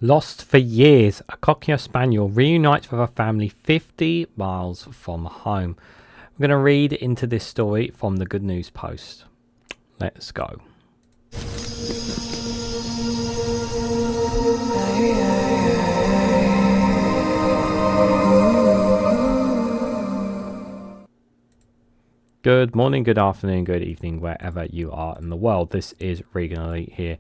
Lost for years, a Cocker Spaniel reunites with her family 50 miles from home. We're going to read into this story from the Good News Post. Let's go. Good morning, good afternoon, good evening, wherever you are in the world. This is Reganelite here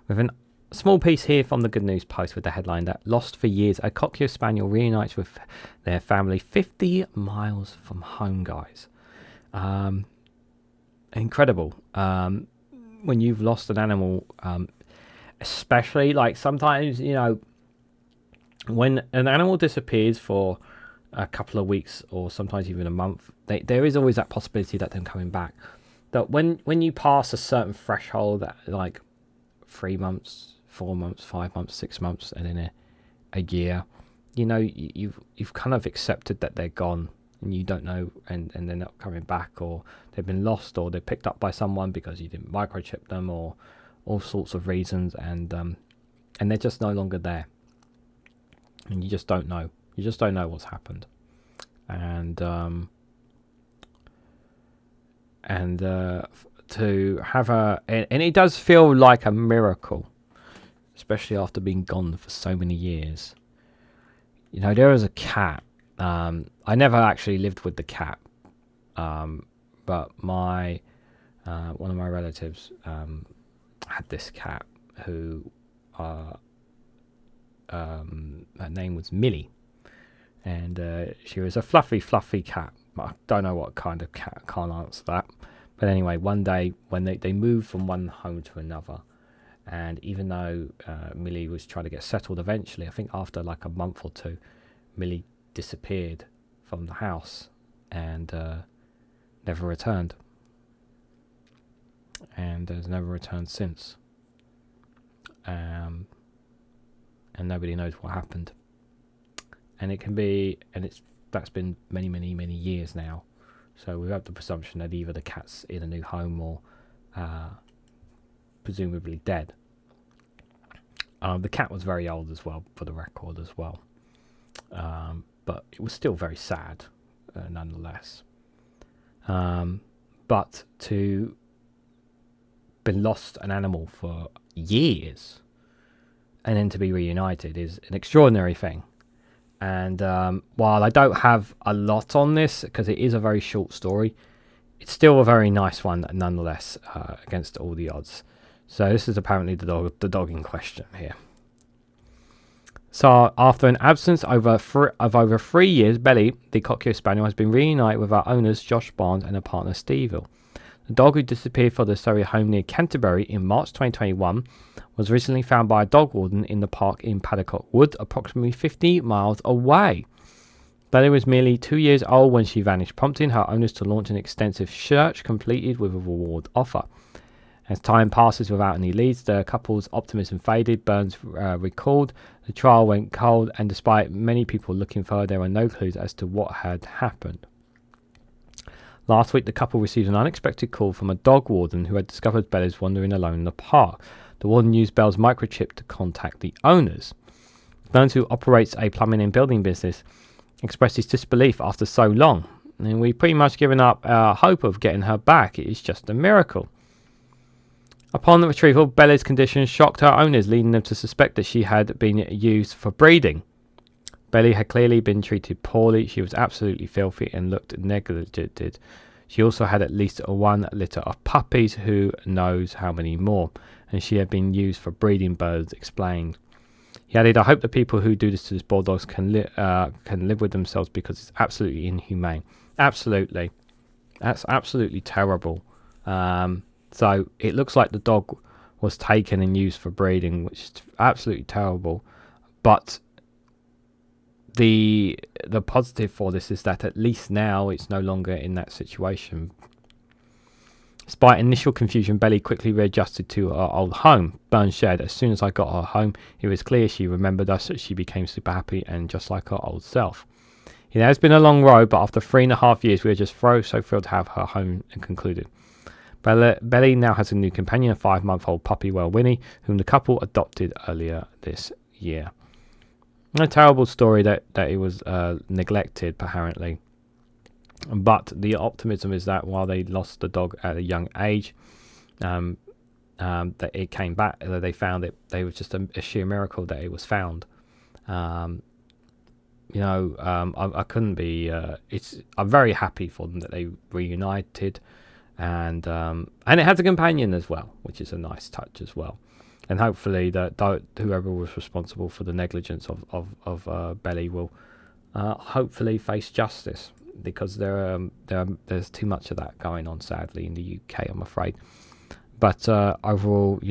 with a small piece here from the Good News Post with the headline that lost for years, a Cocker Spaniel reunites with their family 50 miles from home, guys. Incredible. When you've lost an animal, especially like sometimes, you know, when an animal disappears for a couple of weeks or sometimes even a month, there is always that possibility that them coming back. That when you pass a certain threshold, that like 3 months, 4 months, 5 months, 6 months, and then a year, you know, you've kind of accepted that they're gone, and you don't know, and they're not coming back, or they've been lost, or they're picked up by someone because you didn't microchip them, or all sorts of reasons, and they're just no longer there, and you just don't know. You just don't know what's happened, and to have and it does feel like a miracle, especially after being gone for so many years. You know, there was a cat. I never actually lived with the cat, but my one of my relatives had this cat who her name was Millie. And she was a fluffy cat. I don't know what kind of cat, can't answer that. But anyway, one day when they moved from one home to another, and even though Millie was trying to get settled eventually, I think after like a month or two, Millie disappeared from the house and never returned. And has never returned since. And nobody knows what happened. And it can be, and that's been many years now. So we have the presumption that either the cat's in a new home or presumably dead. The cat was very old as well, for the record as well. But it was still very sad, nonetheless. But to be lost an animal for years and then to be reunited is an extraordinary thing. And while I don't have a lot on this, because it is a very short story, it's still a very nice one nonetheless, against all the odds. So this is apparently the dog in question here. So after an absence of over 3 years, Belle, the Cocker Spaniel, has been reunited with her owners Josh Barnes and her partner Steveville. The dog, who disappeared from the Sturry home near Canterbury in March 2021, was recently found by a dog warden in the park in Paddock Wood, approximately 50 miles away. Belle was merely 2 years old when she vanished, prompting her owners to launch an extensive search, completed with a reward offer. As time passes without any leads, the couple's optimism faded. Burns recalled the trial went cold, and despite many people looking for her, there were no clues as to what had happened. Last week, the couple received an unexpected call from a dog warden who had discovered Belle's wandering alone in the park. The warden used Belle's microchip to contact the owners. Burns, who operates a plumbing and building business, expressed his disbelief after so long. And we pretty much given up our hope of getting her back. It is just a miracle. Upon the retrieval, Belle's condition shocked her owners, leading them to suspect that she had been used for breeding. Belle had clearly been treated poorly. She was absolutely filthy and looked neglected. She also had at least 1 litter of puppies, who knows how many more, and she had been used for breeding, Birds explained. He added, I hope the people who do this to these bulldogs can live with themselves, because it's absolutely inhumane. Absolutely. That's absolutely terrible. So it looks like the dog was taken and used for breeding, which is absolutely terrible. But the positive for this is that at least now it's no longer in that situation. Despite initial confusion, Belle quickly readjusted to her old home. Burns shared, as soon as I got her home, it was clear she remembered us. She became super happy and just like her old self. It has been a long road, but after 3.5 years, we are just so thrilled to have her home, and concluded. Belle now has a new companion, a 5-month-old puppy, Winnie, whom the couple adopted earlier this Yeah. A terrible story that it was neglected, apparently. But the optimism is that while they lost the dog at a young age, that it came back. They found it. They was just a sheer miracle that it was found. I couldn't be. I'm very happy for them that they reunited, and it has a companion as well, which is a nice touch as well. And hopefully that whoever was responsible for the negligence of Belle will hopefully face justice, because there's too much of that going on, sadly, in the UK, I'm afraid. But overall,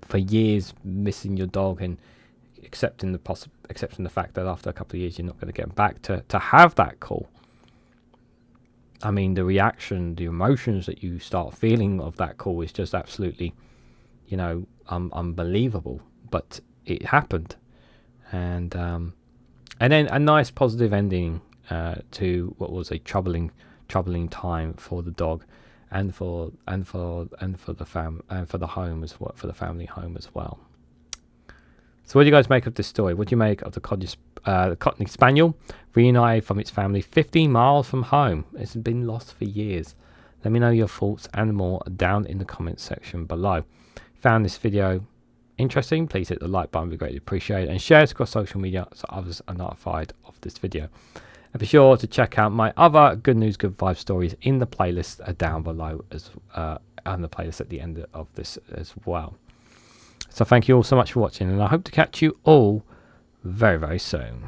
for years missing your dog and accepting the fact that after a couple of years you're not going to get back to have that call. I mean, the reaction, the emotions that you start feeling of that call is just absolutely, unbelievable. But it happened, and then a nice positive ending to what was a troubling time for the dog, and for the home as well, for the family home as well. So what do you guys make of this story? What do you make of the Cockney Spaniel reunited from its family 15 miles from home? It's been lost for years. Let me know your thoughts and more down in the comments section below. Found this video interesting? Please hit the like button, we greatly appreciate it, and share it across social media so others are notified of this video. And be sure to check out my other good news, good vibe stories in the playlist down below, and the playlist at the end of this as well. So thank you all so much for watching, and I hope to catch you all very, very soon.